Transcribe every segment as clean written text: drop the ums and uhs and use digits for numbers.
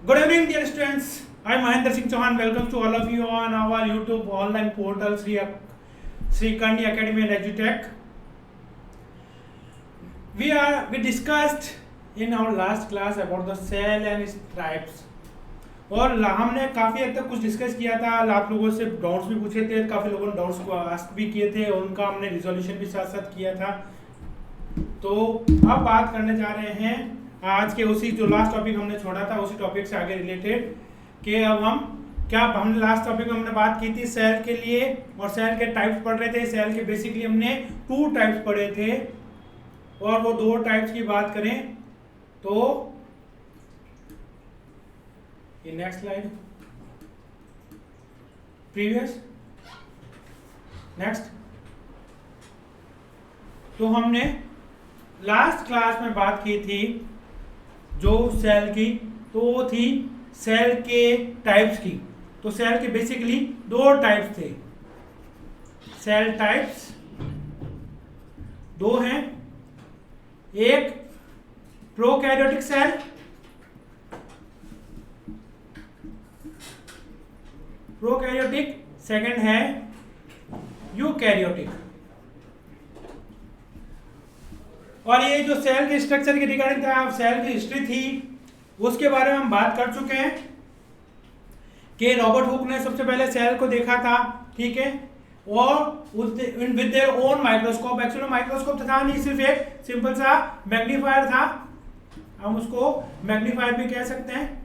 Good evening, dear students. I am Mahendra Singh Chauhan. Welcome to all of you on our YouTube online portal Sri Kandi Academy and EduTech. We discussed in our last class about the cell and its types. और हमने काफ़ी हद तक कुछ discuss किया था. आप लोगों से डाउट्स भी पूछे थे, काफ़ी लोगों ने डाउट्स को आस्क भी किए थे और उनका हमने रिजोल्यूशन भी साथ साथ किया था. तो अब बात करने जा रहे हैं आज के उसी जो लास्ट टॉपिक हमने छोड़ा था उसी टॉपिक से आगे रिलेटेड कि अब हमने लास्ट टॉपिक में हमने बात की थी सेल के लिए और सेल के टाइप्स पढ़ रहे थे. सेल के बेसिकली हमने 2 टाइप्स पढ़े थे और वो 2 टाइप्स की बात करें तो ये नेक्स्ट स्लाइड प्रीवियस नेक्स्ट. तो हमने लास्ट क्लास में बात की थी जो सेल की, तो वो थी सेल के टाइप्स की. तो सेल के बेसिकली 2 टाइप्स थे. सेल टाइप्स 2 हैं. एक प्रोकैरियोटिक सेल सेकंड है यूकैरियोटिक. और ये जो सेल के स्ट्रक्चर के रिगार्डिंग था, सेल की हिस्ट्री थी, उसके बारे में हम बात कर चुके हैं कि रॉबर्ट हुक ने सबसे पहले सेल को देखा था. ठीक है. और with their own microscope. Actually microscope था नहीं, सिर्फ एक सिंपल सा मैग्नीफायर था. हम उसको मैग्नीफायर भी कह सकते हैं.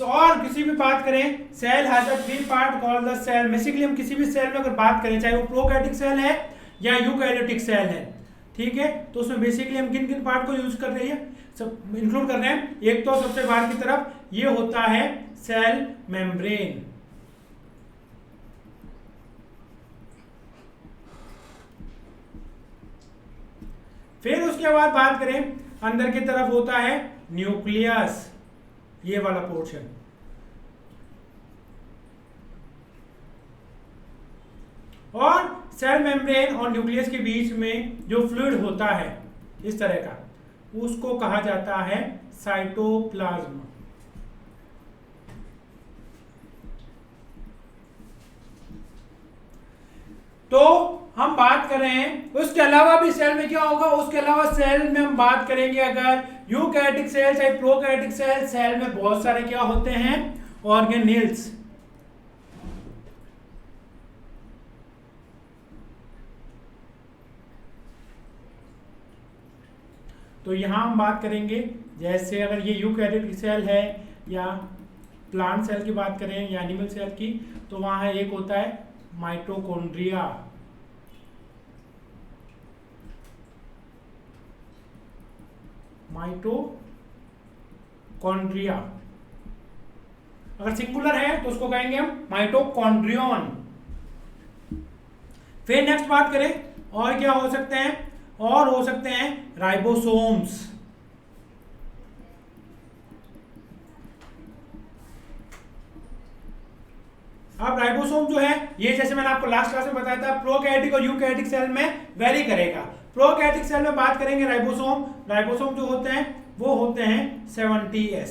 और किसी भी बात करें cell has a 3 part called the cell. Basically हम किसी भी सेल में अगर बात करें चाहे वो प्रोकैरियोटिक सेल है या यूकैरियोटिक सेल है, ठीक है, तो उसमें बेसिकली हम किन किन पार्ट को यूज कर रहे हैं, सब इंक्लूड कर रहे हैं. एक तो सबसे बाहर की तरफ ये होता है सेल मेम्ब्रेन. फिर उसके बाद बात करें अंदर की तरफ होता है न्यूक्लियस, ये वाला पोर्शन. और सेल मेम्ब्रेन और न्यूक्लियस के बीच में जो फ्लूइड होता है इस तरह का, उसको कहा जाता है साइटोप्लाज्म. तो हम बात कर रहे हैं उसके अलावा भी सेल में क्या होगा. उसके अलावा सेल में हम बात करेंगे अगर यूकैरियोटिक सेल चाहे प्रोकैरियोटिक सेल, सेल में बहुत सारे क्या होते हैं ऑर्गेनेल्स. तो यहां हम बात करेंगे जैसे अगर ये यूकैरियोटिक सेल है या प्लांट सेल की बात करें या एनिमल सेल की, तो वहां एक होता है माइटोकॉन्ड्रिया. माइटोकॉन्ड्रिया अगर सिंगुलर है तो उसको कहेंगे हम माइटोकॉन्ड्रियन. फिर नेक्स्ट बात करें और क्या हो सकते हैं, और हो सकते हैं राइबोसोम्स. अब राइबोसोम जो है ये जैसे मैंने आपको लास्ट क्लास में बताया था प्रोकैरियोटिक और यूकैरियोटिक सेल में वेरी करेगा. प्रोकैरियोटिक सेल में बात करेंगे राइबोसोम जो होते हैं वो होते हैं 70S.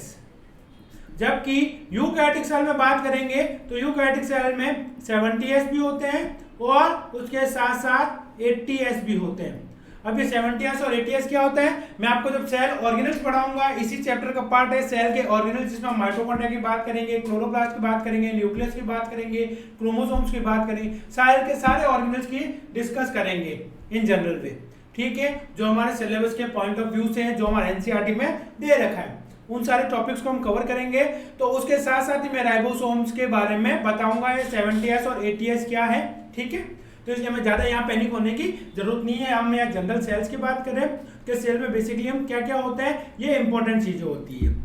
जबकि यूकैरियोटिक सेल में बात करेंगे तो यूकैरियोटिक सेल में 70S भी होते हैं और उसके साथ साथ 80S भी होते हैं. अब ये 70S और 80S क्या होता है, मैं आपको जब सेल ऑर्गेनल्स पढ़ाऊंगा, इसी चैप्टर का पार्ट है सेल के ऑर्गेनल्स, जिसमें हम माइटोकॉन्ड्रिया की बात करेंगे, क्लोरोप्लास्ट की बात करेंगे, न्यूक्लियस की बात करेंगे, क्रोमोसोम्स की बात करेंगे, सारे के सारे ऑर्गेनल्स की डिस्कस करेंगे इन जनरल वे. ठीक है, जो हमारे सिलेबस के पॉइंट ऑफ व्यू से है, जो हमारे एनसीईआरटी में दे रखा है, उन सारे टॉपिक्स को हम कवर करेंगे. तो उसके साथ साथ ही मैं राइबोसोम्स के बारे में बताऊंगा, ये 70S और 80S क्या है. ठीक है, तो इसलिए हमें ज़्यादा यहाँ पैनिक होने की जरूरत नहीं है. हम यहाँ जनरल सेल्स की बात करें कि सेल में बेसिकली हम क्या क्या होता है, ये इंपॉर्टेंट चीज़ें होती है.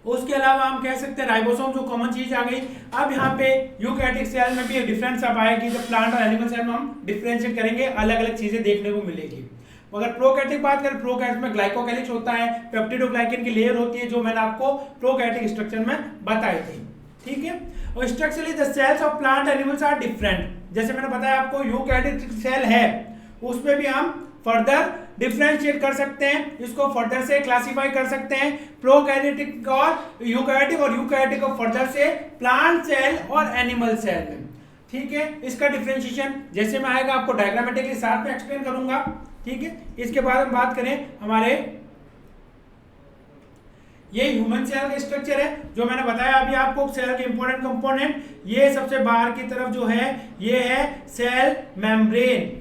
उसके अलावा हम कह सकते हैं राइबोसोम जो कॉमन चीज आ गई. अब यहाँ पे यूकैरियोटिक सेल में भी एक डिफरेंस अब आएगी. जब प्लांट और एनिमल सेल में हम डिफरेंशिएट करेंगे, अलग अलग चीजें देखने को मिलेगी. अगर प्रोकैरियोटिक बात करें, प्रोकैरियोटिक में ग्लाइकोकैलिक्स होता है, पेप्टिडोग्लाइकन की लेयर होती है, जो मैंने आपको प्रोकैरियोटिक स्ट्रक्चर में बताई थी. ठीक है, और structurally the cells of plant animals are different. जैसे मैंने बताया आपको यूकैरियोटिक सेल है, उसमें भी हम फर्दर डिफरेंशिएट कर सकते हैं, इसको फर्दर से क्लासिफाई कर सकते हैं प्रोकैरियोटिक और यूकैरियोटिक को फर्दर से प्लांट सेल और एनिमल सेल में। ठीक है, इसका डिफरेंशिएशन जैसे में आएगा आपको डायग्रामेटिकली साथ में एक्सप्लेन करूंगा। ठीक है, इसके बाद हम बात करें हमारे ये ह्यूमन सेल का स्ट्रक्चर है जो मैंने बताया अभी आपको, सेल के इंपॉर्टेंट कंपोनेंट। ये सबसे बाहर की तरफ जो है ये है सेल मेम्ब्रेन,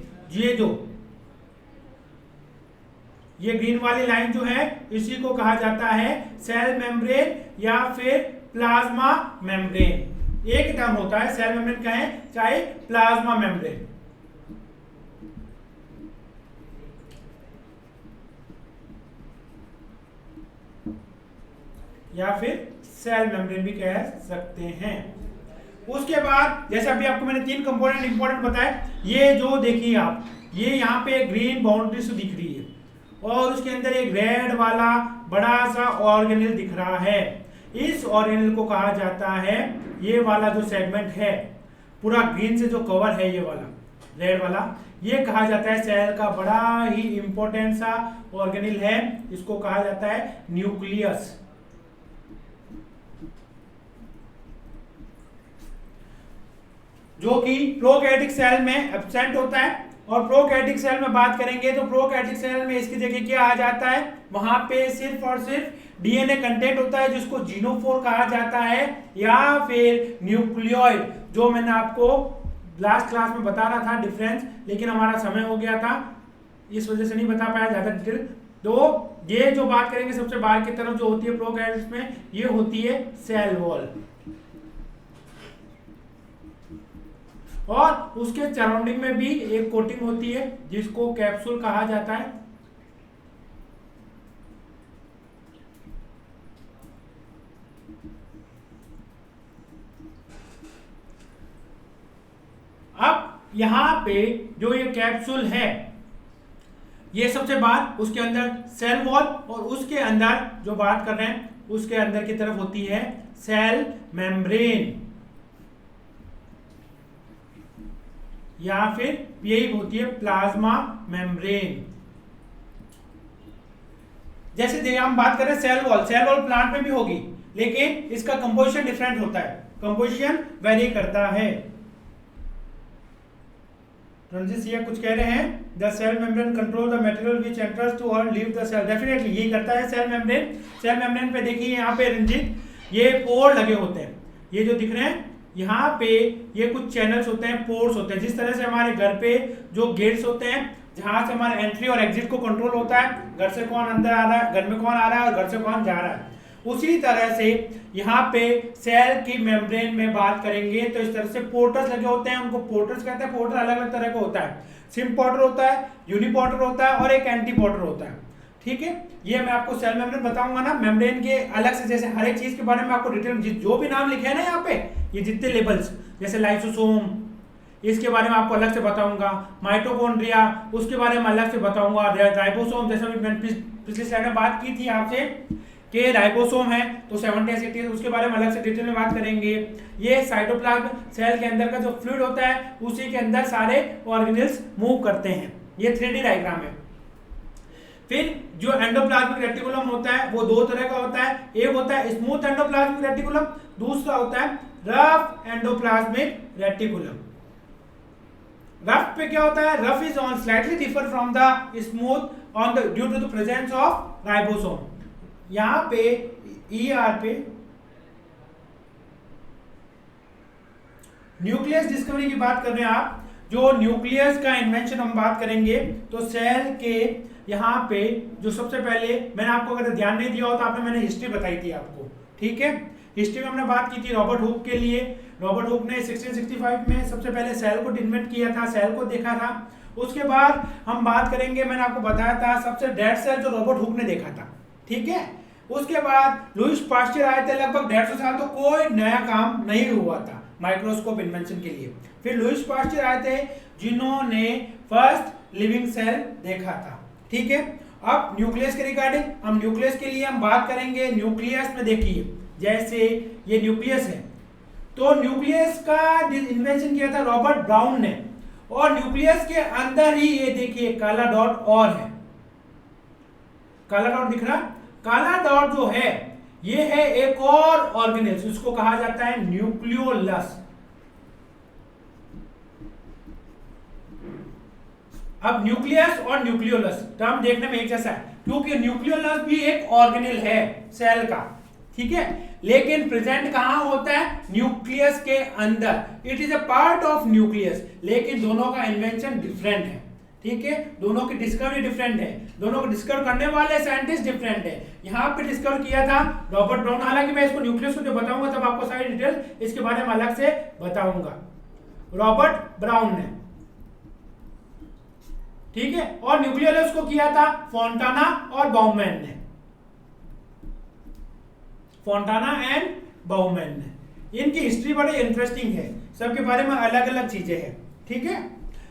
ये ग्रीन वाली लाइन जो है इसी को कहा जाता है सेल मेम्ब्रेन या फिर प्लाज्मा मेम्ब्रेन। एक टर्म होता है, सेल मेम्ब्रेन कहें चाहे प्लाज्मा मेम्ब्रेन। या फिर सेल मेम्ब्रेन भी कह सकते हैं। उसके बाद जैसे अभी आपको मैंने 3 कंपोनेंट इंपॉर्टेंट बताए, ये जो देखिए आप, ये यहाँ पे ग्रीन बाउंड्री से दिख रही है और उसके अंदर एक रेड वाला बड़ा सा ऑर्गेनेल दिख रहा है। इस ऑर्गेनेल को कहा जाता है, ये वाला जो सेगमेंट है पूरा ग्रीन से जो कवर है, ये वाला रेड वाला, ये कहा जाता है सेल का बड़ा ही इंपॉर्टेंट सा ऑर्गेनेल है। इसको कहा जाता है न्यूक्लियस। जो कि प्रोकैरियोटिक सेल में एब्सेंट होता है। और प्रोकैरियोटिक सेल में बात करेंगे तो प्रोकैरियोटिक सेल में इसकी जगह क्या आ जाता है, वहां पे सिर्फ और सिर्फ डीएनए कंटेंट होता है जिसको जीनोफोर कहा जाता है या फिर न्यूक्लियोइड, जो मैंने आपको लास्ट क्लास में बता रहा था डिफरेंस, लेकिन हमारा समय हो गया था इस वजह से नहीं बता पाया ज्यादा डिटेल। तो ये जो बात करेंगे सबसे बाहर की तरफ जो होती है प्रोकैरियोट्स में, ये होती है सेल वॉल और उसके सराउंडिंग में भी एक कोटिंग होती है जिसको कैप्सूल कहा जाता है। अब यहां पे जो ये कैप्सूल है, ये सबसे बाहर, उसके अंदर सेल वॉल और उसके अंदर जो बात कर रहे हैं उसके अंदर की तरफ होती है सेल मेम्ब्रेन या फिर यही होती है प्लाज्मा मेम्ब्रेन। जैसे हम बात करें सेल वॉल प्लांट में भी होगी, लेकिन इसका कंपोजिशन डिफरेंट होता है, कंपोजिशन वेरी करता है। रंजित सिया कुछ कह रहे हैं, the cell membrane control the material which enters to और लीव द सेल। डेफिनेटली यही करता है सेल मेम्ब्रेन। सेल मेम्ब्रेन पे देखिए यहाँ पे रंजित, ये पोर लगे होते हैं, ये जो दिख रहे हैं यहाँ पे ये कुछ चैनल्स होते हैं, पोर्ट्स होते हैं। जिस तरह से हमारे घर पे जो गेट्स होते हैं जहां से हमारे एंट्री और एग्जिट को कंट्रोल होता है, घर से कौन अंदर आ रहा है, घर में कौन आ रहा है और घर से कौन जा रहा है, उसी तरह से यहाँ पे सेल की मेम्ब्रेन में बात करेंगे तो इस तरह से पोर्टर्स लगे होते हैं, उनको पोर्टर्स कहते हैं। पोर्टर अलग अलग तरह का होता है, सिम पोर्टर होता है, यूनिपोर्टर होता है और एक एंटी पोर्टर होता है। ठीक है, ये मैं आपको सेल मेम्ब्रेन बताऊंगा ना, मेम्ब्रेन के अलग से, जैसे हर एक चीज के बारे में आपको डिटेल, जो भी नाम लिखे हैं ना यहाँ पे, ये जितने लेबल्स, जैसे लाइसोसोम इसके बारे में आपको अलग से बताऊंगा, माइटोकॉन्ड्रिया उसके बारे में अलग से बताऊंगा, राइबोसोम जैसे मैंने पिछली स्लाइड में बात की थी आपसे कि राइबोसोम है तो 70 80 उसके बारे में अलग से डिटेल में बात करेंगे। ये साइटोप्लाज्म सेल के अंदर का जो फ्लूइड होता है उसी के अंदर सारे ऑर्गेनेल्स मूव करते हैं। ये 3D डायग्राम है। फिर जो एंडोप्लाज्मिक रेटिकुलम होता है वो दो तरह का होता है, एक होता है स्मूथ एंडोप्लाज्मिक रेटिकुलम, दूसरा होता है रफ एंडोप्लाज्मिक रेटिकुलम। रफ पे क्या होता है, rough is on slightly differ from the smooth on the due to the presence of ribosome. यहां पे ईआर पे न्यूक्लियस डिस्कवरी की बात कर रहे हैं आप, जो न्यूक्लियस का इन्वेंशन हम बात करेंगे तो सेल के यहाँ पे जो सबसे पहले, मैंने आपको अगर ध्यान नहीं दिया हो तो आपने, मैंने हिस्ट्री बताई थी आपको। ठीक है, हिस्ट्री में हमने बात की थी रॉबर्ट हुक के लिए। रॉबर्ट हुक ने 1665 में सबसे पहले सेल को इन्वेंट किया था, सेल को देखा था। उसके बाद हम बात करेंगे, मैंने आपको बताया था सबसे डेड सेल जो रॉबर्ट हुक ने देखा था। ठीक है, उसके बाद लुईस पास्चर आए थे, लगभग 150 साल तो कोई नया काम नहीं हुआ था माइक्रोस्कोप इन्वेंशन के लिए। फिर लुईस पास्चर आए थे जिन्होंने फर्स्ट लिविंग सेल देखा था। ठीक है, अब न्यूक्लियस के रिगार्डिंग हम न्यूक्लियस के लिए हम बात करेंगे। न्यूक्लियस में देखिए, जैसे ये न्यूक्लियस है तो न्यूक्लियस का इन्वेंशन किया था रॉबर्ट ब्राउन ने। और न्यूक्लियस के अंदर ही ये देखिए काला डॉट और है, काला डॉट दिख रहा, काला डॉट जो है ये है एक और ऑर्गेनेल, उसको कहा जाता है न्यूक्लियोलस। अब न्यूक्लियस और न्यूक्लियोलस टर्म देखने में एक जैसा है, क्योंकि न्यूक्लियोलस भी एक ऑर्गेनेल है सेल का, ठीक है, लेकिन प्रेजेंट कहां होता है, न्यूक्लियस के अंदर। It is a part of nucleus, लेकिन दोनों का इन्वेंशन डिफरेंट है, ठीक है, दोनों की डिस्कवरी डिफरेंट है, दोनों को डिस्कवर करने वाले साइंटिस्ट डिफरेंट है। यहाँ पे डिस्कवर किया था रॉबर्ट ब्राउन, हालांकि मैं इसको न्यूक्लियस को जो बताऊंगा तब आपको सारी डिटेल इसके बारे में अलग से बताऊंगा, रॉबर्ट ब्राउन ने, ठीक है, और न्यूक्लियोलस को किया था फोंटाना और बाउमैन ने, फोंटाना एंड बाउमैन ने। इनकी हिस्ट्री बड़ी इंटरेस्टिंग है, सबके बारे में अलग अलग चीजें हैं, ठीक है।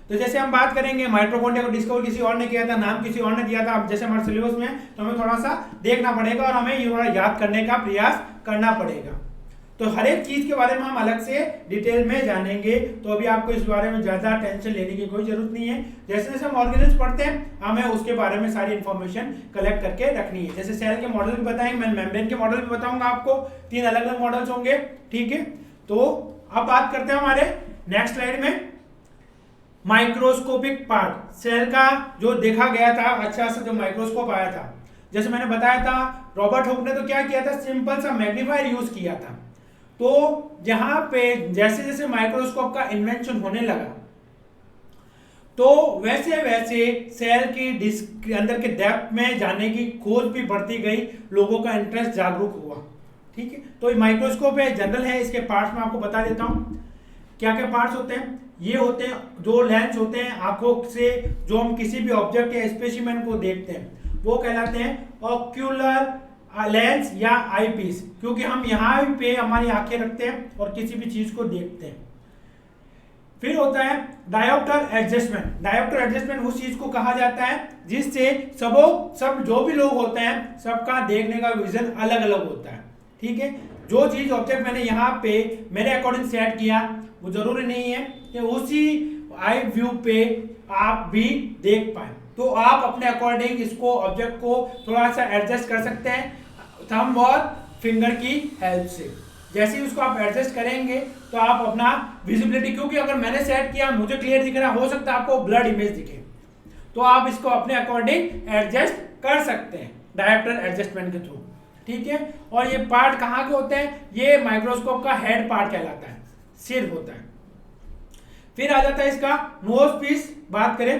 तो जैसे हम बात करेंगे माइटोकॉन्ड्रिया को डिस्कवर किसी और ने किया था, नाम किसी और ने दिया था, अब जैसे हमारे सिलेबस में तो हमें थोड़ा सा देखना पड़ेगा और हमें ये थोड़ा याद करने का प्रयास करना पड़ेगा। तो हर एक चीज के बारे में हम अलग से डिटेल में जानेंगे, तो अभी आपको इस बारे में ज्यादा टेंशन लेने की कोई जरूरत नहीं है। जैसे जैसे हम ऑर्गेनिल्स पढ़ते हैं हमें उसके बारे में सारी इंफॉर्मेशन कलेक्ट करके रखनी है। जैसे सेल के मॉडल भी बताएंगे, मैं मेम्ब्रेन के मॉडल भी बताऊंगा आपको, 3 अलग अलग मॉडल्स होंगे, ठीक है। तो अब बात करते हैं हमारे नेक्स्ट स्लाइड में माइक्रोस्कोपिक पार्ट, सेल का जो देखा गया था अच्छा सा जो माइक्रोस्कोप आया था। जैसे मैंने बताया था रॉबर्ट हुक ने तो क्या किया था, सिंपल सा मैग्नीफायर यूज किया था। तो जहां पे जैसे जैसे माइक्रोस्कोप का इन्वेंशन होने लगा तो वैसे वैसे सेल की डिस्क अंदर के डेप्थ में जाने की खोज भी बढ़ती गई, लोगों का इंटरेस्ट जागरूक हुआ, ठीक है। तो माइक्रोस्कोप है, जनरल है, इसके पार्ट्स में आपको बता देता हूं क्या क्या पार्ट्स होते हैं। ये होते हैं जो लेंस होते हैं आंखों से जो हम किसी भी ऑब्जेक्ट या स्पेसिमेन को देखते हैं वो कहलाते हैं ऑक्यूलर लेंस या आई पीस, क्योंकि हम यहाँ पे हमारी आंखें रखते हैं और किसी भी चीज को देखते हैं। फिर होता है डायोप्टर एडजस्टमेंट, डायोप्टर एडजस्टमेंट उस चीज को कहा जाता है जिससे सब जो भी लोग होते हैं सबका देखने का विजन अलग अलग होता है, ठीक है। जो चीज ऑब्जेक्ट मैंने यहाँ पे मेरे अकॉर्डिंग सेट किया वो जरूरी नहीं है कि उसी आई व्यू पे आप भी देख पाए, तो आप अपने अकॉर्डिंग इसको ऑब्जेक्ट को थोड़ा सा एडजस्ट कर सकते हैं थंब और फिंगर की हेल्प से। जैसे ही उसको आप एडजस्ट करेंगे तो आप अपना विजिबिलिटी, क्योंकि अगर मैंने सेट किया मुझे क्लियर दिख रहा, हो सकता है आपको ब्लड इमेज दिखे, तो आप इसको अपने अकॉर्डिंग एडजस्ट कर सकते हैं डायोप्टर एडजस्टमेंट के थ्रू, ठीक है। और ये पार्ट कहाँ के होते हैं, ये माइक्रोस्कोप का हेड पार्ट कहलाता है, सिर होता है। फिर आ जाता है इसका नोज पीस, बात करें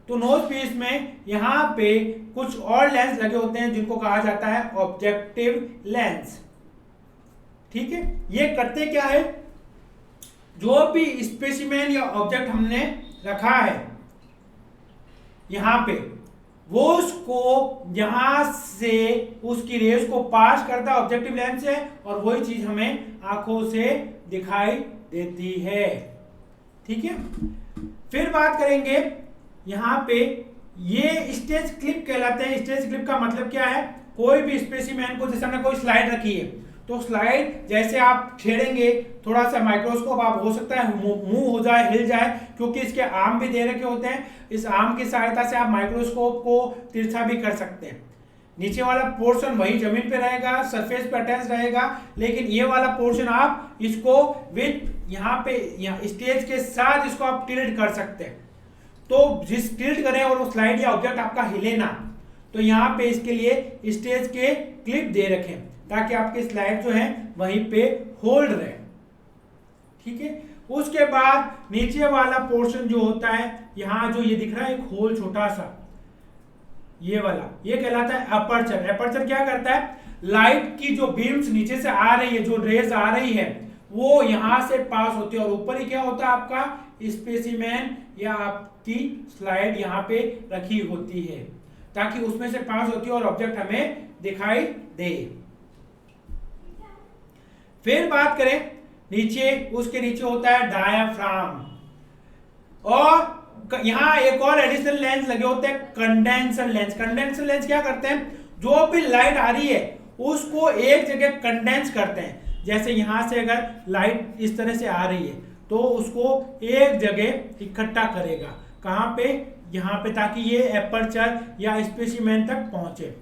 तो नोज पीस में यहां पे कुछ और लेंस लगे होते हैं जिनको कहा जाता है ऑब्जेक्टिव लेंस, ठीक है। ये करते क्या है, जो भी स्पेसिमेन या ऑब्जेक्ट हमने रखा है यहां पे वो उसको यहां से उसकी रेस को पास करता है ऑब्जेक्टिव लेंस से, और वही चीज हमें आंखों से दिखाई देती है, ठीक है। फिर बात करेंगे यहां पे ये स्टेज क्लिप कहलाते हैं। स्टेज क्लिप का मतलब क्या है, कोई भी स्पेसिमेन को, जैसे हमने कोई स्लाइड रखी है तो स्लाइड जैसे आप छेड़ेंगे थोड़ा सा माइक्रोस्कोप आप हो सकता है मूव हो जाए, हिल जाए, क्योंकि इसके आर्म भी दे रखे होते हैं। इस आर्म की सहायता से आप माइक्रोस्कोप को तिरछा भी कर सकते हैं। नीचे वाला पोर्शन वही जमीन पे रहेगा, सरफेस पे अटैच रहेगा, लेकिन ये वाला पोर्शन आप इसको विथ यहाँ पे स्टेज के साथ इसको आप टिल्ट कर सकते हैं। तो जिस टिल्ट करें और वो स्लाइड या ऑब्जेक्ट आपका हिले ना, तो यहाँ पे इसके लिए स्टेज के क्लिप दे रखें ताकि आपकी स्लाइड जो है वहीं पे होल्ड रहे, ठीक है। उसके बाद नीचे वाला पोर्शन जो होता है, यहाँ जो ये दिख रहा है एक होल छोटा सा, ये वाला, ये कहलाता है अपर्चर। अपर्चर क्या करता है, लाइट की जो बीम्स नीचे से आ रही है, जो रेज आ रही है वो यहां से पास होती है, और ऊपर ही क्या होता है आपका स्पेसिमेन या आपकी स्लाइड यहाँ पे रखी होती है ताकि उसमें से पास होती है और ऑब्जेक्ट हमें दिखाई दे। फिर बात करें नीचे, उसके नीचे होता है डायाफ्राम, और यहां एक और एडिशनल लेंस लगे होते हैं कंडेंसर लेंस। कंडेंसर लेंस क्या करते हैं, जो भी लाइट आ रही है उसको एक जगह कंडेंस करते हैं। जैसे यहां से अगर लाइट इस तरह से आ रही है तो उसको एक जगह इकट्ठा करेगा। कहाँ पे? यहाँ पे, ताकि ये एपर्चर या स्पेसिमेन तक पहुंचे।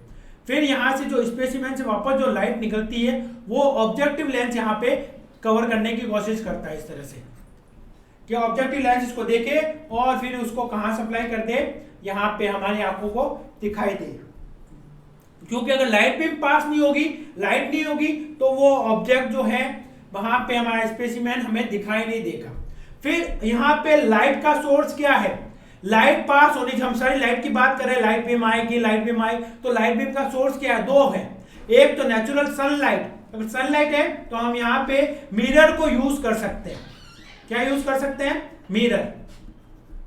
फिर यहाँ से जो स्पेसिमेन से वापस जो लाइट निकलती है वो ऑब्जेक्टिव लेंस यहाँ पे कवर करने की कोशिश करता है इस तरह से कि ऑब्जेक्टिव लेंस इसको देखे और फिर उसको कहाँ सप्लाई कर दे, यहाँ पे हमारी आंखों को दिखाई दे। क्योंकि अगर लाइट भी पास नहीं होगी, लाइट नहीं होगी, तो वो ऑब्जेक्ट जो है वहां पे हमारा स्पेसिमेन हमें दिखाई नहीं देगा। फिर यहाँ पे लाइट का सोर्स क्या है? लाइट पास होने, हम सारी लाइट की बात करें, लाइट बीम आएगी, लाइट बीम आए, तो लाइट बीम का सोर्स क्या है? दो है। एक तो नेचुरल सनलाइट, अगर सनलाइट है तो हम यहाँ पे मिरर को यूज कर सकते हैं। क्या यूज कर सकते हैं? मिरर।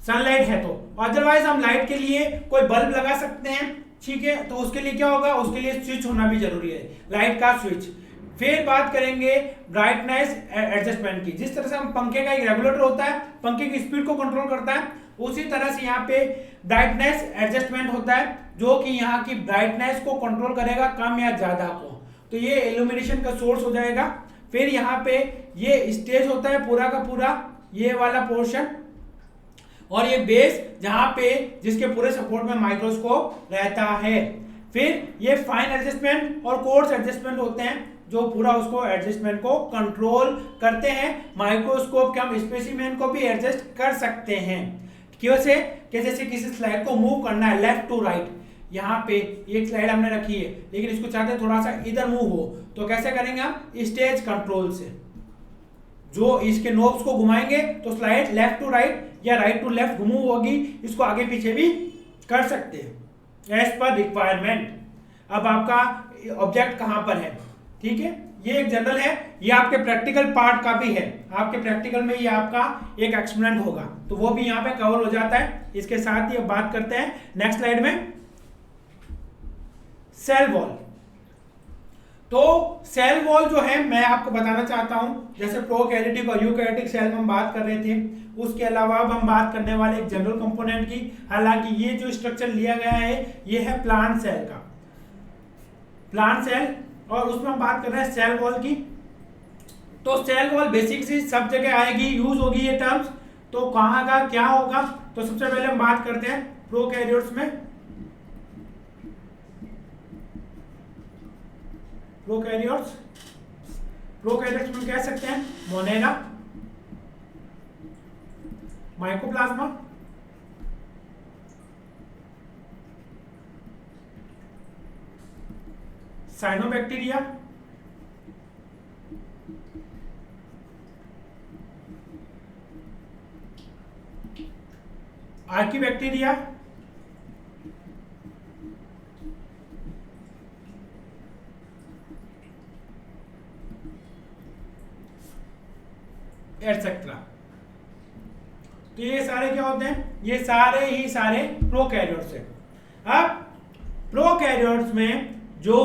सनलाइट है तो, अदरवाइज हम लाइट के लिए कोई बल्ब लगा सकते हैं, ठीक है। तो उसके लिए क्या होगा? उसके लिए स्विच होना भी जरूरी है, लाइट का स्विच। फिर बात करेंगे ब्राइटनेस एडजस्टमेंट की। जिस तरह से हम पंखे का एक रेगुलेटर होता है, पंखे की स्पीड को कंट्रोल करता है, उसी तरह से यहाँ पे ब्राइटनेस एडजस्टमेंट होता है, जो कि यहाँ की ब्राइटनेस को कंट्रोल करेगा, कम या ज्यादा को। तो ये इल्यूमिनेशन का सोर्स हो जाएगा। फिर यहाँ पे ये स्टेज होता है पूरा का पूरा, ये वाला पोर्शन, और ये बेस जहां पे जिसके पूरे सपोर्ट में माइक्रोस्कोप रहता है। फिर ये फाइन एडजस्टमेंट और कोर्स एडजस्टमेंट होते हैं, जो पूरा उसको एडजस्टमेंट को कंट्रोल करते हैं। माइक्रोस्कोप के हम स्पेसिमेन को भी एडजस्ट कर सकते हैं। क्यों से? कि जैसे किसी स्लाइड को मूव करना है लेफ्ट टू राइट, यहाँ पे एक स्लाइड हमने रखी है, लेकिन इसको चाहते हैं थोड़ा सा इधर मूव हो, तो कैसे करेंगे हम? स्टेज कंट्रोल से। जो इसके नोब्स को घुमाएंगे तो स्लाइड लेफ्ट टू राइट या राइट टू लेफ्ट मूव होगी, इसको आगे पीछे भी कर सकते हैं एज पर रिक्वायरमेंट। अब आपका ऑब्जेक्ट कहां पर है, ठीक है, ये एक जनरल है, ये आपके प्रैक्टिकल पार्ट का भी है। आपके प्रैक्टिकल में ये आपका एक एक्सपेरिमेंट होगा, तो वो भी यहाँ पे कवर हो जाता है। इसके साथ ही अब बात करते हैं नेक्स्ट स्लाइड में सेल वॉल। तो सेल वॉल जो है मैं आपको बताना चाहता हूं, जैसे प्रोकैरियोटिक और यूकैरियोटिक सेल में हम बात कर रहे थे, उसके अलावा अब हम बात करने वाले एक जनरल कंपोनेंट की। हालांकि ये जो स्ट्रक्चर लिया गया है ये है प्लांट सेल का, प्लांट सेल, और उसमें हम बात कर रहे हैं सेल वॉल की। तो सेल वॉल बेसिक सी सब जगह आएगी, यूज होगी ये टर्म्स। तो कहाँ का क्या होगा? तो सबसे पहले हम बात करते हैं प्रोकैरियोट्स में। प्रोकैरियोट्स में कह सकते हैं Monera, mycoplasma, cyanobacteria, archaebacteria, etcetera. तो ये सारे क्या होते हैं? ये सारे ही सारे प्रोकैरियोट्स हैं। अब प्रोकैरियोट्स में जो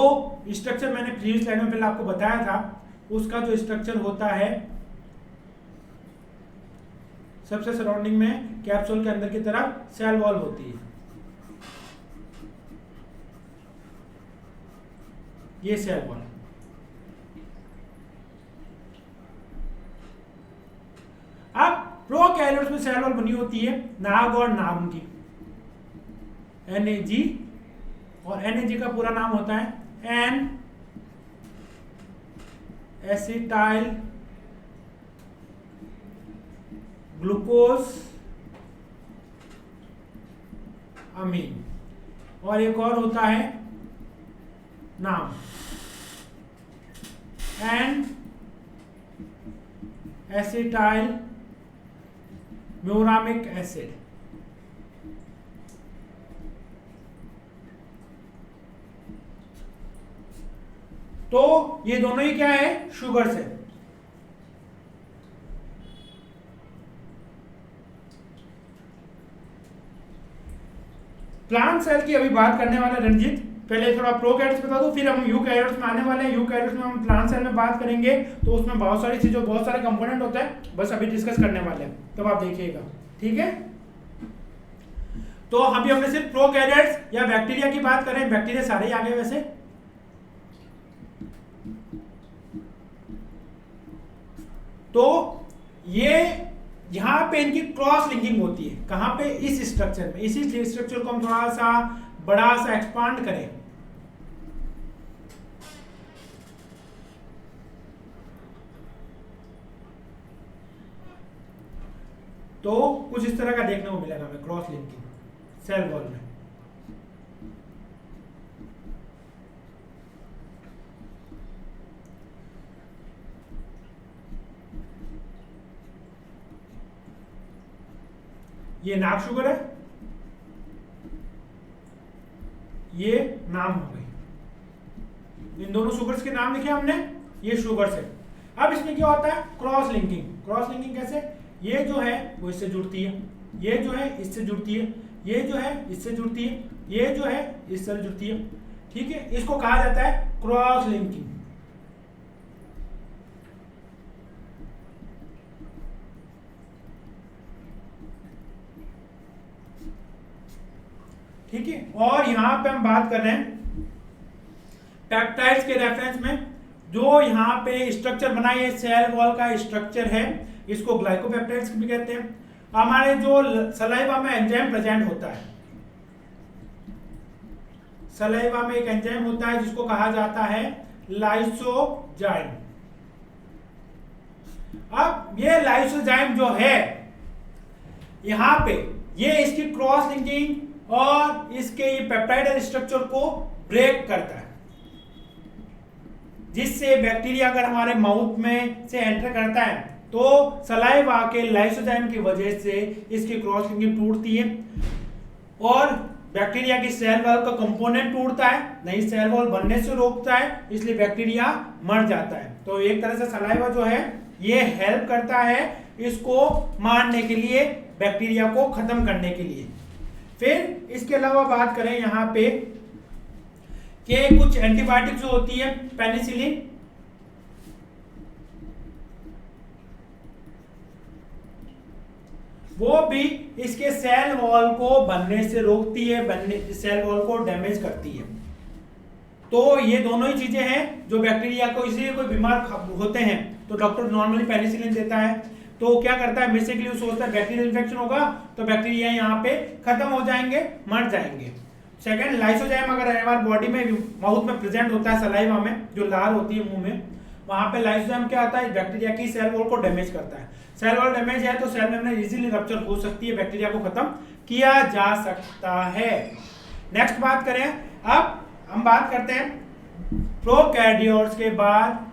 स्ट्रक्चर मैंने प्रीवियस स्लाइड में पहले आपको बताया था, उसका जो स्ट्रक्चर होता है, सबसे सराउंडिंग में कैप्सूल के अंदर की तरफ सेल वॉल होती है, ये सेल वॉल। अब प्रोकैरियोट्स में सेल वॉल बनी होती है नाग और नाम की, NAG, और NAG का पूरा नाम होता है एन एसिटाइल ग्लूकोज अमीन, और एक और होता है नाम एन एसिटाइल म्यूरामिक एसिड। तो ये दोनों ही क्या है? शुगर से। प्लांट सेल की अभी बात करने वाले रंजीत, पहले थोड़ा प्रोकैरियोट्स बता दो, फिर हम यूकैरियोट्स में आने वाले हैं। यूकैरियोट्स में हम प्लांट सेल में बात करेंगे, तो उसमें बहुत सारी चीजों, बहुत सारे कंपोनेंट होते हैं, बस अभी डिस्कस करने वाले हैं, तब आप देखिएगा, ठीक है। तो अभी हमने सिर्फ प्रोकैरियोट्स या बैक्टीरिया की बात करें, बैक्टीरिया सारे ही आ गए वैसे। तो ये यहाँ पे इनकी क्रॉस लिंकिंग होती है। कहाँ पे? इस स्ट्रक्चर में। इसी स्ट्रक्चर को हम थोड़ा सा बड़ा सा एक्सपांड करें तो कुछ इस तरह का देखने को मिलेगा हमें क्रॉस लिंकिंग सेल वॉल में। ये नाक शुगर है, ये नाम हो गई। इन दोनों शुगर्स के नाम लिखे हमने, ये शुगर्स है। अब इसमें क्या होता है? Cross linking. क्रॉस लिंकिंग कैसे? ये जो है वो इससे जुड़ती है, ये जो है इससे जुड़ती है, ये जो है इससे जुड़ती है, ये जो है इससे जुड़ती है। ठीक है, इसको कहा जाता है क्रॉस लिंकिंग। ठीक है, और यहां पे हम बात कर रहे हैं पेप्टाइड्स के रेफरेंस में। जो यहाँ पे स्ट्रक्चर बना है, सेल वॉल का स्ट्रक्चर है, इसको ग्लाइकोपेप्टाइड्स भी कहते हैं। हमारे जो सलाइवा में एंजाइम प्रेजेंट होता है, सलाइवा में एक एंजाइम होता है जिसको कहा जाता है लाइसोजाइम। अब ये लाइसोजाइम जो है यहां पे, ये इसकी क्रॉस लिंकिंग और इसके पेप्टाइड स्ट्रक्चर को ब्रेक करता है, जिससे बैक्टीरिया अगर हमारे माउथ में से एंटर करता है तो सलाइवा के लाइसोजाइम की वजह से इसकी क्रॉस लिंकिंग टूटती है और बैक्टीरिया की सेल वॉल का कंपोनेंट टूटता है, नई सेल वॉल बनने से रोकता है, इसलिए बैक्टीरिया मर जाता है। तो एक तरह से सलाइवा जो है ये हेल्प करता है इसको मारने के लिए, बैक्टीरिया को खत्म करने के लिए। फिर इसके अलावा बात करें यहाँ पे कि कुछ एंटीबायोटिक जो होती है, पेनिसिलिन, वो भी इसके सेल वॉल को बनने से रोकती है, सेल वॉल को डैमेज करती है। तो ये दोनों ही चीजें हैं जो बैक्टीरिया को, इसलिए कोई बीमार होते हैं तो डॉक्टर नॉर्मली पेनिसिलिन देता है। तो क्या करता है, बेसिकली वो सोचता है बैक्टीरियल इन्फेक्शन होगा तो बैक्टीरिया यहाँ पे खत्म हो जाएंगे, मर जाएंगे। सेकंड, लाइसोजाइम अगर हमारे बॉडी में, माउथ में प्रेजेंट होता है, सलाइवा में जो लार होती है मुंह में, वहां पे लाइसोजाइम क्या आता है, बैक्टीरिया की सेल वॉल को डैमेज करता है। सेल वॉल डैमेज है तो सेल मेम्ब्रेन इजीली रप्चर हो सकती है, बैक्टीरिया को खत्म किया जा सकता है। नेक्स्ट बात करें, अब हम बात करते हैं प्रोकैरियोट्स के बाद।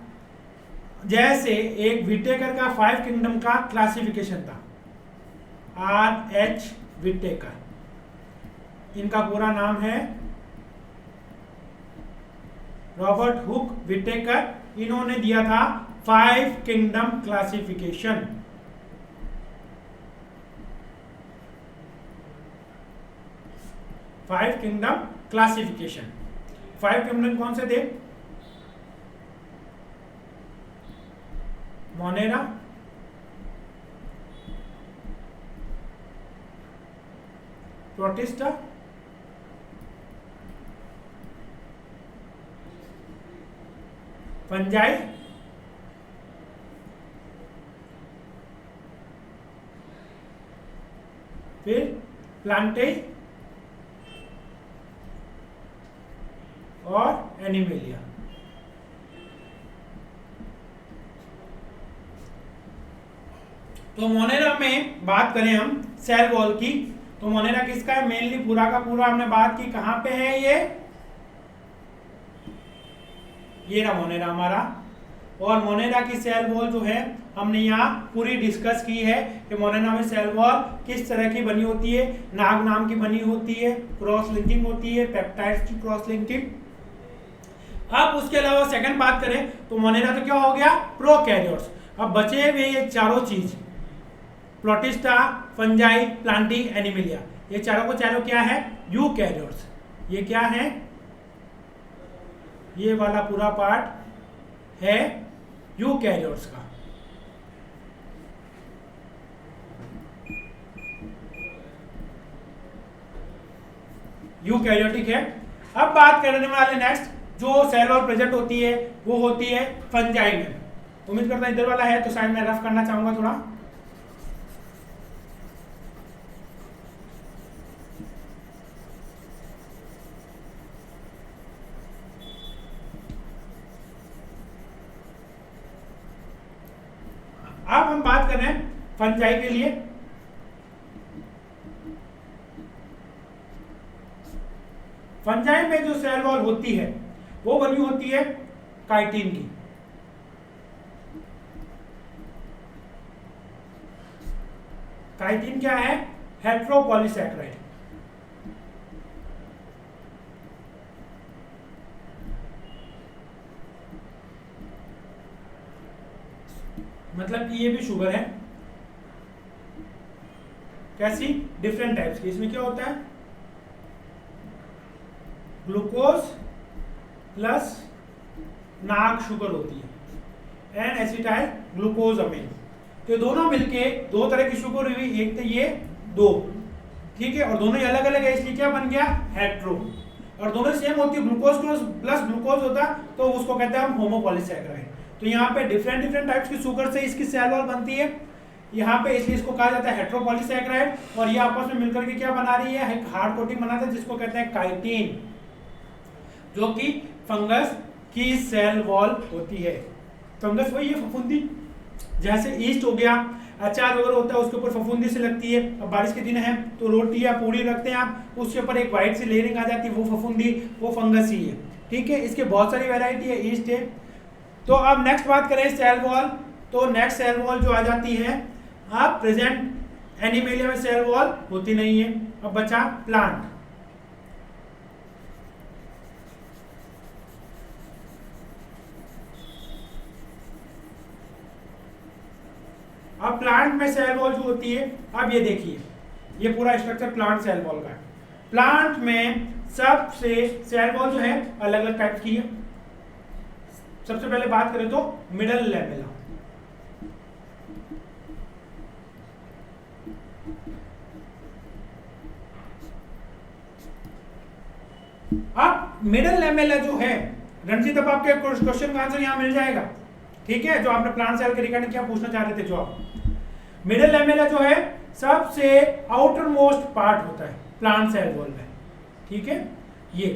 जैसे एक विटेकर का 5 किंगडम का क्लासिफिकेशन था, R.H. विटेकर, इनका पूरा नाम है रॉबर्ट हुक विटेकर। इन्होंने दिया था 5 kingdom classification. Five kingdom classification. 5 kingdom कौन से थे? मोनेरा, प्रोटिस्टा, फंजाई, फिर प्लांटेई और एनिमेलिया। तो मोनेरा में बात करें हम सेल वॉल की, तो मोनेरा किसका है? मेनली पूरा का पूरा हमने बात की, कहां पे है ये रहा मोनेरा हमारा। और मोनेरा की सेल वॉल जो है हमने यहाँ पूरी डिस्कस की है कि मोनेरा में सेल वॉल किस तरह की बनी होती है। नाग नाम की बनी होती है, क्रॉस लिंकिंग होती है, पेप्टाइड्स की क्रॉस लिंकिंग। अब उसके अलावा सेकंड बात करें तो मोनेरा तो क्या हो गया? प्रोकैरियोट्स। अब बचे हुए ये चारों चीज, प्रोटिस्टा, फंजाई, प्लांटी, एनिमेलिया, ये चारों को चारों क्या है? यूकैरियोट्स। ये क्या है? ये वाला पूरा पार्ट है यूकैरियोट्स का। यूकैरियोटिक है। अब बात करने वाले नेक्स्ट जो सेल वॉल प्रेजेंट होती है वो होती है फंजाई में। उम्मीद करता हूं इधर वाला है तो शायद मैं रफ करना चाहूंगा थोड़ा। अब हम बात कर रहे हैं फंजाई के लिए। फंजाई में जो सेल वॉल होती है वो बनी होती है काइटिन की। काइटिन क्या है? हेट्रोपॉलीसैकेराइड। मतलब कि ये भी शुगर है। कैसी? डिफरेंट टाइप्स की। इसमें क्या होता है? ग्लूकोज प्लस नाक शुगर होती है, एन एसिटाइल ग्लूकोजामिन। तो दोनों मिलके दो तरह की शुगर हुई, एक तो ये, दो, ठीक है, और दोनों ही अलग अलग है, इसलिए क्या बन गया? हेट्रो। और दोनों सेम होती है, ग्लूकोज प्लस ग्लूकोज होता तो उसको कहते हैं हम होमोपॉलीसैकेराइड। तो यहाँ पे डिफरेंट डिफरेंट टाइप्स की शुगर से इसकी सेल वॉल बनती है यहाँ पे, इसलिए इसको कहा जाता है हेट्रोपॉलीसैकेराइड। और ये आपस में मिलकर के क्या बना रही है? एक हार्ड कोटिंग बनाता है जिसको कहते हैं काइटिन, जो कि फंगस की सेल वॉल होती है। फंगस वही है फफूंदी, जैसे ईस्ट हो गया, अचार वगैरह होता है, उसके ऊपर फफूंदी से लगती है। अब बारिश के दिन है तो रोटी या पूड़ी रखते हैं आप, उसके ऊपर एक व्हाइट सी लेयरिंग आ जाती है, वो फफूंदी, वो फंगस ही है, ठीक है। इसके बहुत सारी वैरायटी है, ईस्ट है। तो अब नेक्स्ट बात करें सेल वॉल, तो नेक्स्ट सेल वॉल जो आ जाती है, अब प्रेजेंट एनिमेलिया में सेल वॉल होती नहीं है। अब बचा प्लांट। अब प्लांट में सेल वॉल जो होती है, अब ये देखिए, ये पूरा स्ट्रक्चर प्लांट सेल वॉल का है। प्लांट में सबसे सेल वॉल जो है अलग अलग टाइप की है। सबसे पहले बात करें तो मिडल लैमेला। अब मिडल लैमेला जो है रणजीत, अब आपके क्वेश्चन का आंसर यहां मिल जाएगा, ठीक है, जो आपने प्लांट सेल के रिगार्डिंग क्या पूछना चाह रहे थे। जो आप मिडल लैमेला जो है सबसे आउटर मोस्ट पार्ट होता है प्लांट सेल वॉल में, ठीक है। ये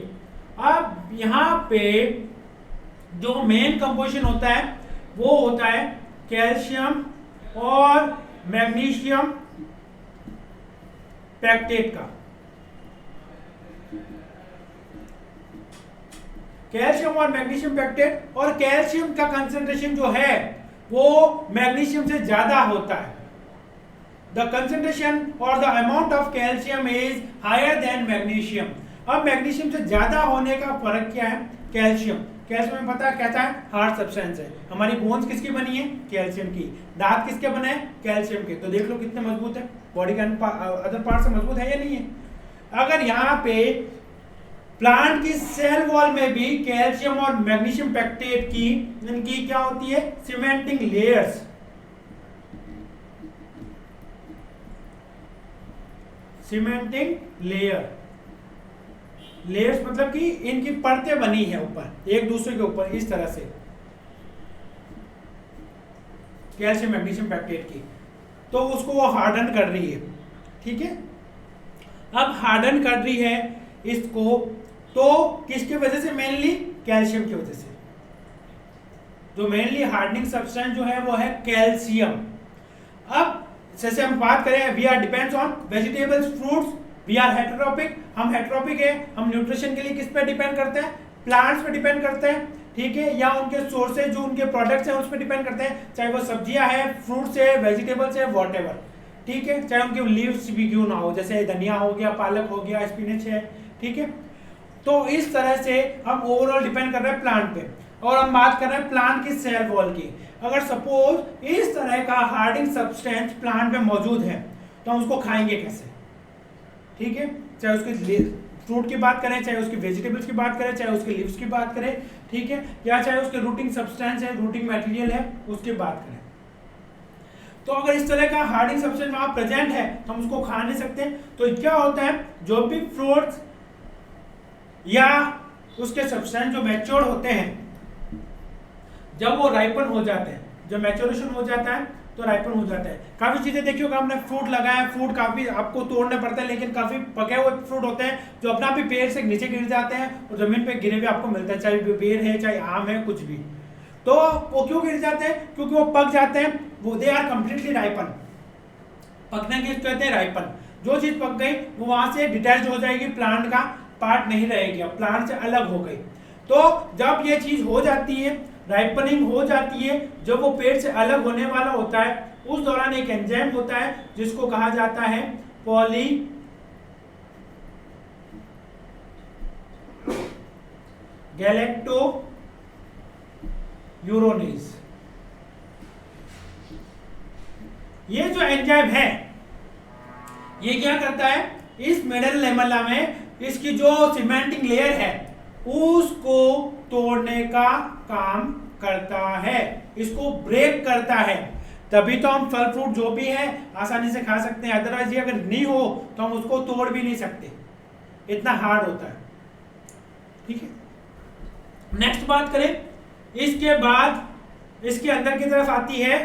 अब यहाँ पे जो मेन कंपोजिशन होता है वो होता है कैल्शियम और मैग्नीशियम पैक्टेट का। कैल्शियम और मैग्नीशियम पैक्टेट, और कैल्शियम का कंसंट्रेशन जो है वो मैग्नीशियम से ज्यादा होता है। द कंसंट्रेशन और the amount of calcium is higher than magnesium. अब मैग्नीशियम से ज्यादा होने का फर्क क्या है? कैल्शियम। कैल्शियम में पता है कहता है हार्ड सब्सटेंस है। हमारी बोन्स किसकी बनी है? कैल्शियम की। दांत किसके बने हैं? कैल्शियम के। तो देख लो कितने मजबूत है, बॉडी के अदर पार्ट से मजबूत है या नहीं है। अगर यहाँ पे प्लांट की सेल वॉल में भी कैल्शियम और मैग्नीशियम पैक्टेट की इनकी क्या होती है? Cementing layers. सीमेंटिंग लेयर्स मतलब कि इनकी परतें बनी है ऊपर एक दूसरे के ऊपर, इस तरह से कैल्शियम मैग्नीशियम पैक्टेट की। तो उसको वो हार्डन कर रही है, ठीक है। अब हार्डन कर रही है इसको, तो किसकी वजह से? मेनली कैल्शियम की वजह से। जो मेनली हार्डनिंग सब्सटेंस जो है वो है कैल्शियम। अब जैसे हम बात करें, we are depends on vegetables, fruits, we are heterotrophic, हम हेटेरोपिक है, हम न्यूट्रिशन के लिए किस पे डिपेंड करते हैं? प्लांट्स पे डिपेंड करते हैं, ठीक है, या उनके सोर्सेज जो उनके प्रोडक्ट्स हैं उस पे डिपेंड करते हैं, चाहे वो सब्जियां हैं, फ्रूट्स है, वेजिटेबल्स है, व्हाटएवर, ठीक है, चाहे उनके लीव्स भी क्यों ना हो, जैसे धनिया हो गया, पालक हो गया, स्पिनच है, ठीक है। तो इस तरह से हम ओवरऑल डिपेंड कर रहे हैं प्लांट पे। और हम बात कर रहे हैं प्लांट की सेल वॉल की। अगर सपोज इस तरह का हार्डिंग सब्सटेंस प्लांट में मौजूद है तो हम उसको खाएंगे कैसे? ठीक है, चाहे उसकी फ्रूट की बात करें, चाहे उसकी वेजिटेबल्स की बात करें, चाहे उसके लीव्स की बात करें, ठीक है, या चाहे उसके रूटिंग सब्सटेंस है, रूटिंग मटेरियल है, उसकी बात करें। तो अगर इस तरह का हार्डिंग सब्सटेंस वहां प्रेजेंट है तो हम उसको खा नहीं सकते। तो क्या होता है, जो भी फ्रूट्स या उसके सब्सटेंस जो मैच्योर होते हैं, जब वो राइपन हो जाते हैं, जब मैच्योरेशन हो जाता है तो राइपन हो जाता है। काफी चीजें देखिए होगा आपने, फ्रूट लगाया, फ्रूट काफी आपको तोड़ना पड़ता है, लेकिन काफी पके हुए फ्रूट होते हैं जो अपना भी पेड़ से नीचे गिर जाते हैं और जमीन पे गिरे हुए आपको मिलता है, चाहे बेर है, चाहे आम है, कुछ भी। तो वो क्यों गिर जाते हैं? क्योंकि वो पक जाते हैं, वो दे आर कंप्लीटली राइपन। पकना किस कहते हैं? राइपन। जो चीज पक गई वो वहां से डिटैच हो जाएगी, प्लांट का पार्ट नहीं रहेगी, अब प्लांट से अलग हो गई। तो जब ये चीज हो जाती है, राइपनिंग हो जाती है, जब वो पेड़ से अलग होने वाला होता है, उस दौरान एक एंजाइम होता है जिसको कहा जाता है पॉली गैलेक्टो यूरोनेज। ये जो एंजाइम है ये क्या करता है? इस मिडल लेमेला में इसकी जो सीमेंटिंग लेयर है उसको तोड़ने का काम करता है, इसको ब्रेक करता है। तभी तो हम फल फ्रूट जो भी है आसानी से खा सकते हैं, अदरवाइज ये अगर नहीं हो तो हम उसको तोड़ भी नहीं सकते, इतना हार्ड होता है। ठीक है, नेक्स्ट बात करें, इसके बाद इसके अंदर की तरफ आती है,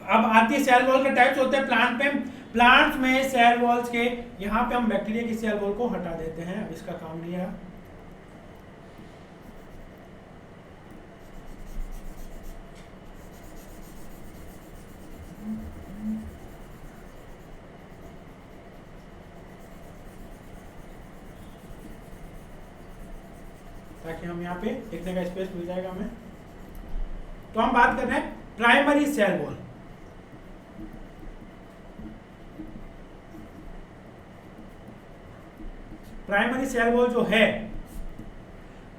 अब आती है सेल वॉल के टाइप्स होते हैं प्लांट पे। प्लांट्स में सेल वॉल्स के यहां पे हम बैक्टीरिया की सेल वॉल को हटा देते हैं, अब इसका काम नहीं है। ताकि हम यहाँ पे लिखने का स्पेस मिल जाएगा हमें। तो हम बात कर रहे हैं primary cell wall. Primary cell wall जो है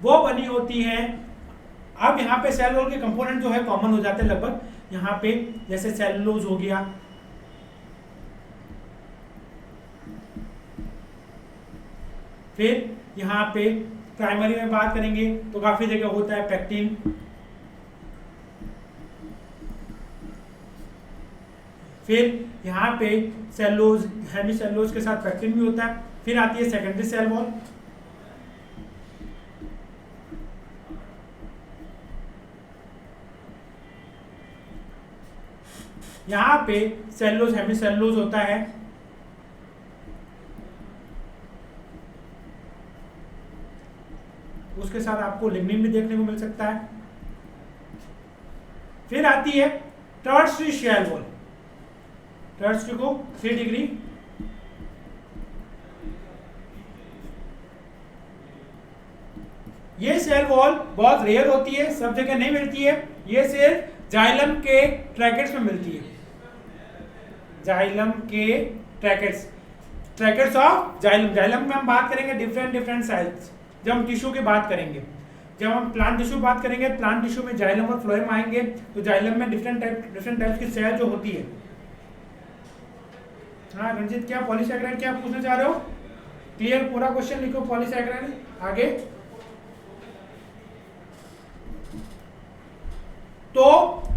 वो बनी होती है, अब यहाँ पे सेल वॉल के कंपोनेंट जो है कॉमन हो जाते हैं लगभग। यहाँ पे जैसे सेलुलोज हो गया, फिर यहाँ पे प्राइमरी में बात करेंगे तो काफी जगह होता है पेक्टिन, फिर यहाँ पे सेलुलोज, हेमीसेलुलोज के साथ पेक्टिन भी होता है। फिर आती है सेकेंडरी सेल वॉल। यहाँ पे सेलुलोज हेमीसेलुलोज होता है, उसके साथ आपको लिग्निन भी देखने को मिल सकता है। फिर आती है टर्शियरी सेल वॉल, टर्शियरी को 3 डिग्री, ये सेल वॉल बहुत रेयर होती है, सब जगह नहीं मिलती है, ये सिर्फ जाइलम के ट्रैकेट्स में मिलती है। जाइलम के ट्रैकेट्स ऑफ जाइलम। जाइलम में हम बात करेंगे डिफरेंट सेल्स, जब हम टिश्यू की बात करेंगे, जब हम प्लांट टिश्यू बात करेंगे, प्लांट टिश्यू में जाइलम और फ्लोएम आएंगे, तो जाइलम में डिफरेंट टाइप्स की सेल जो होती है। हाँ रंजित, क्या पॉलीसैकेराइड क्या पूछना चाह रहे हो? क्लियर, पूरा क्वेश्चन लिखो पॉलीसैकेराइड। आगे तो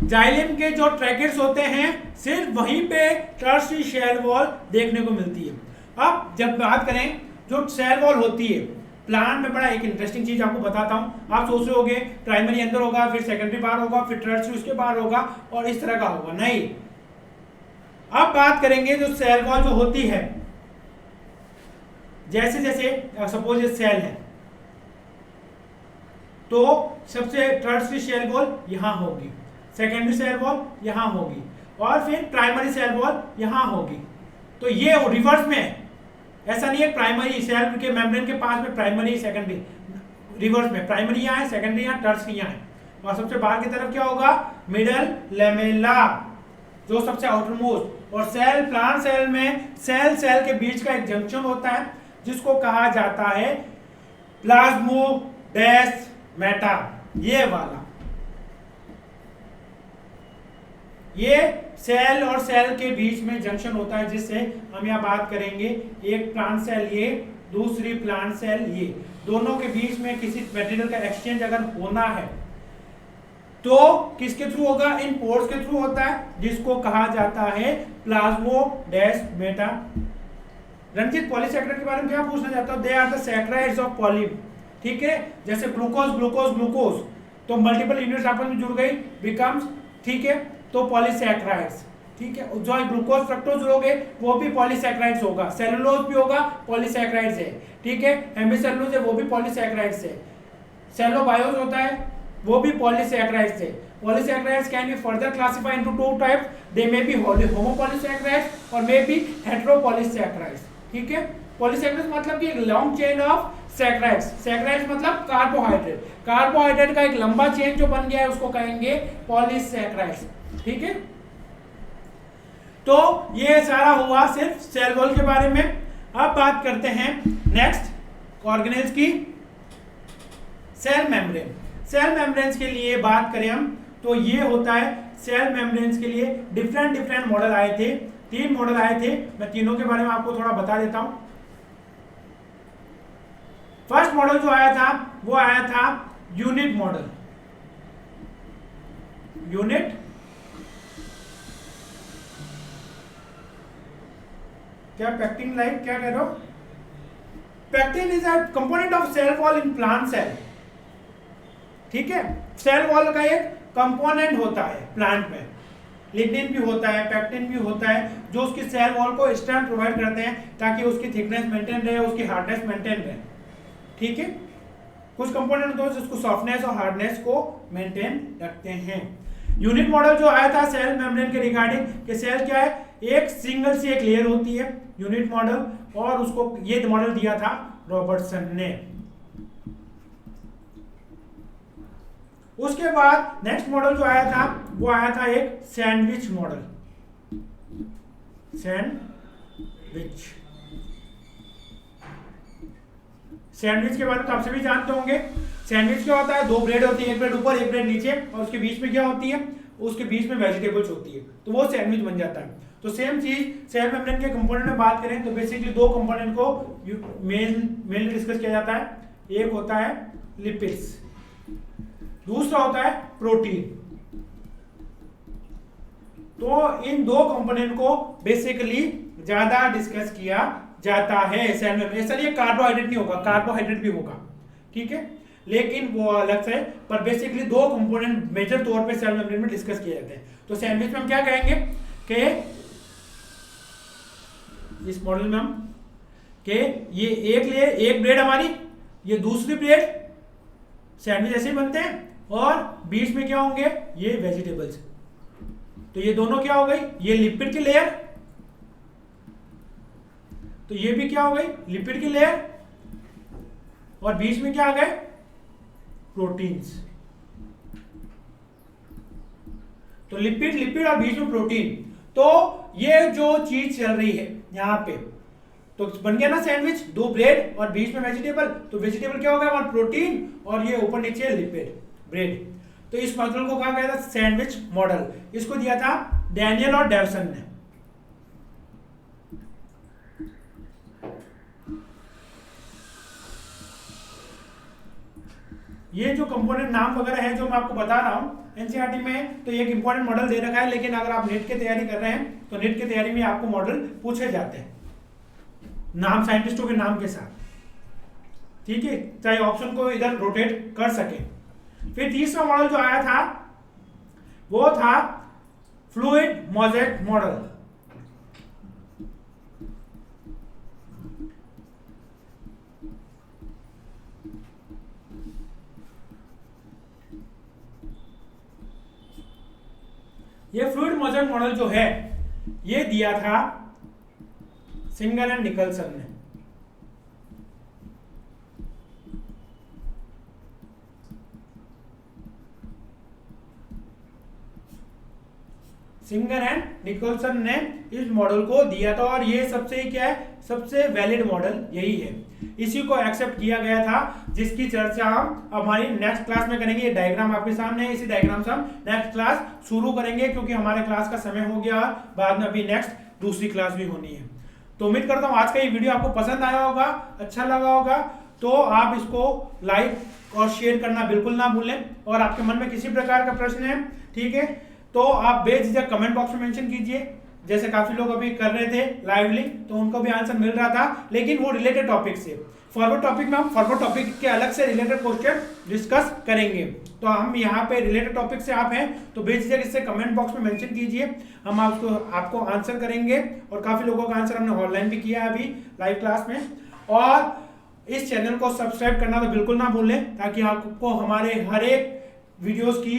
जाइलम के जो ट्रैकेट्स होते हैं सिर्फ वहीं पे टर्शियरी सेल वॉल देखने को मिलती है। अब जब बात करें जो सेल वॉल होती है प्लांट में, बड़ा एक इंटरेस्टिंग चीज आपको बताता हूं। आप सोच रहे होगे प्राइमरी अंदर होगा, फिर सेकेंडरी बाहर होगा, फिर टर्शियरी उसके बाहर होगा और इस तरह का होगा, नहीं। अब बात करेंगे जो सेल वॉल जो होती है, जैसे जैसे सपोज ये सेल है तो सबसे टर्शियरी सेल वॉल यहां होगी, सेकेंडरी सेल वॉल यहां होगी और फिर प्राइमरी सेल वॉल यहां होगी। तो ये रिवर्स में है, ऐसा नहीं है प्राइमरी सेल के मेम्ब्रेन के पास में प्राइमरी सेकेंडरी, रिवर्स में प्राइमरी यहाँ है, सेकेंडरी यहाँ, टर्शियरी यहाँ है। और सबसे बाहर की तरफ क्या होगा? मिडल लेमेला, जो सबसे आउटर मोस्ट। और सेल, प्लांट सेल में सेल के बीच का एक जंक्शन होता है जिसको कहा जाता है प्लाज्मोडेस्माटा, ये वाला। ये सेल और सेल के बीच में जंक्शन होता है, जिससे हम यहाँ बात करेंगे एक प्लांट सेल ये, दूसरी प्लांट सेल ये, दोनों के बीच में किसी मटेरियल का एक्सचेंज अगर होना है तो किसके थ्रू होगा? इन पोर्स के थ्रू होता है, जिसको कहा जाता है प्लाज्मोडेस्माटा। रंजित, पॉलीसैकेराइड के बारे में क्या पूछना चाहता हूं? They are the saccharides of polymer, ठीक है। जैसे ग्लूकोज ग्लूकोज ग्लूकोज, तो मल्टीपल यूनिट्स आपस में जुड़ गई, बिकम्स, ठीक है, तो पॉलीसैकराइड्स, ठीक है। जो ग्लूकोज फ्रक्टोज जुड़ोगे वो भी पॉलीसैकराइड्स होगा, सेलुलोज भी होगा, पॉलीसैकराइड्स है, ठीक है। हेमीसेलुलोज है वो भी पॉलीसैकराइड्स है। सेलोबायोज होता है, वो भी पॉलीसैकेराइड से। Polysaccharides can be further classified into two types, they may be homopolysaccharides और मे बी हेटेरोपॉलीसैकेराइड्स। ठीक है, पॉलीसैकेराइड्स मतलब कि एक लॉन्ग चेन ऑफ सैकेराइड्स। सैकेराइड्स मतलब कार्बोहाइड्रेट, कार्बोहाइड्रेट का एक लंबा चेन जो बन गया है उसको कहेंगे पॉलीसैकेराइड्स। ठीक है, तो ये सारा हुआ सिर्फ सेल वॉल के बारे में। अब बात करते हैं नेक्स्ट ऑर्गेनेल्स की, सेल मेम्ब्रेन। सेल मेम्ब्रेन्स के लिए बात करें हम तो ये होता है, सेल मेम्ब्रेन्स के लिए डिफरेंट मॉडल आए थे, 3 मॉडल आए थे। मैं तीनों के बारे में आपको थोड़ा बता देता हूं। फर्स्ट मॉडल जो आया था वो आया था यूनिट मॉडल। यूनिट क्या पेक्टिन लाइक क्या कह रहे हो? Pectin is a component of cell wall in plant cell. ठीक है, सेल वॉल का एक कंपोनेंट होता है प्लांट में, लिग्निन भी होता है, पेक्टिन भी होता है, जो उसकी सेल वॉल को स्ट्रेंथ प्रोवाइड करते हैं ताकि उसकी थिकनेस मेंटेन रहे, उसकी हार्डनेस मेंटेन रहे। ठीक है, कुछ कंपोनेंट होते हैं जिसको सॉफ्टनेस और हार्डनेस को मेंटेन रखते हैं। यूनिट मॉडल जो आया था सेल मेम्ब्रेन के रिगार्डिंग कि सेल क्या है, एक सिंगल सी एक लेयर होती है, यूनिट मॉडल, और उसको ये मॉडल दिया था रॉबर्टसन ने। उसके बाद नेक्स्ट मॉडल जो आया था वो आया था एक सैंडविच मॉडल। सैंडविच के बारे में तो आप सभी जानते होंगे। सैंडविच क्या होता है, 2 ब्रेड होती है, एक ब्रेड ऊपर एक ब्रेड नीचे, और उसके बीच में क्या होती है, उसके बीच में वेजिटेबल्स होती है, तो वो सैंडविच बन जाता है। तो सेम चीज सेल मेम्ब्रेन के कंपोनेंट में बात करें तो बेसिकली 2 कंपोनेंट को मेनली डिस्कस किया जाता है। एक होता है लिपिड्स, दूसरा होता है प्रोटीन। तो इन 2 कंपोनेंट को बेसिकली ज्यादा डिस्कस किया जाता है सेल मेम्ब्रेन। ऐसा नहीं कार्बोहाइड्रेट नहीं होगा, कार्बोहाइड्रेट भी होगा, ठीक है, लेकिन वो अलग से, पर बेसिकली 2 कंपोनेंट मेजर तौर पे सेल मेम्ब्रेन में डिस्कस किए जाते हैं। तो सैंडविच में हम क्या कहेंगे कि इस मॉडल में हम कि ये एक ब्रेड हमारी, ये दूसरी ब्रेड, सैंडविच ऐसे ही बनते हैं, और बीच में क्या होंगे, ये वेजिटेबल्स। तो ये दोनों क्या हो गई, ये लिपिड की लेयर, तो ये भी क्या हो गई, लिपिड की लेयर, और बीच में क्या आ गए, प्रोटीन्स। तो लिपिड और बीच में प्रोटीन। तो ये जो चीज चल रही है यहां पे, तो बन गया ना सैंडविच, 2 ब्रेड और बीच में वेजिटेबल, तो वेजिटेबल क्या हो गया हमारा, प्रोटीन, और ये ऊपर नीचे लिपिड ब्रेड। तो इस मॉडल को कहा गया था सैंडविच मॉडल। इसको दिया था डैनियल और डेवसन ने। ये जो कंपोनेंट नाम वगैरह है जो मैं आपको बता रहा हूं एनसीईआरटी में, तो ये एक इंपॉर्टेंट मॉडल दे रखा है, लेकिन अगर आप नेट की तैयारी कर रहे हैं तो नेट की तैयारी में आपको मॉडल पूछे जाते हैं नाम, साइंटिस्टों के नाम के साथ। ठीक है, चाहे ऑप्शन को इधर रोटेट कर सके। फिर तीसरा मॉडल जो आया था वो था फ्लूइड मोज़ेक मॉडल। ये फ्लूइड मोज़ेक मॉडल जो है ये दिया था सिंगर एंड निकलसन ने। सिंगर एंड निकोलसन ने इस मॉडल को दिया था, और ये सबसे क्या है, सबसे वैलिड मॉडल यही है, इसी को एक्सेप्ट किया गया था, जिसकी चर्चा हम हमारी नेक्स्ट क्लास में करेंगे। ये डायग्राम आपके सामने है, इसी डायग्राम से हम नेक्स्ट क्लास शुरू करेंगे, क्योंकि हमारे क्लास का समय हो गया, बाद में अभी नेक्स्ट दूसरी क्लास भी होनी है। तो उम्मीद करता हूँ आज का ये वीडियो आपको पसंद आया होगा, अच्छा लगा होगा, तो आप इसको लाइक और शेयर करना बिल्कुल ना भूलें। और आपके मन में किसी प्रकार का प्रश्न है, ठीक है, तो आप बेझिझक कमेंट बॉक्स में मेंशन कीजिए, जैसे काफी लोग अभी कर रहे थे लाइवली, तो उनको भी आंसर मिल रहा था, लेकिन वो रिलेटेड टॉपिक से। फॉरवर्ड टॉपिक में हम फॉरवर्ड टॉपिक के अलग से रिलेटेड क्वेश्चन डिस्कस करेंगे। तो हम यहाँ पे रिलेटेड टॉपिक से आप हैं तो बेझिझक इससे कमेंट बॉक्स में मेंशन कीजिए, हम आपको आंसर करेंगे। और काफी लोगों का आंसर हमने ऑनलाइन भी किया है अभी लाइव क्लास में। और इस चैनल को सब्सक्राइब करना तो बिल्कुल ना भूलें, ताकि आपको हमारे हर एक वीडियोस की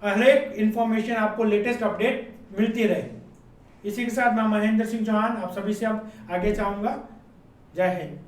हर एक इंफॉर्मेशन आपको लेटेस्ट अपडेट मिलती रहे। इसी के साथ मैं महेंद्र सिंह चौहान आप सभी से अब आगे चाहूँगा। जय हिंद।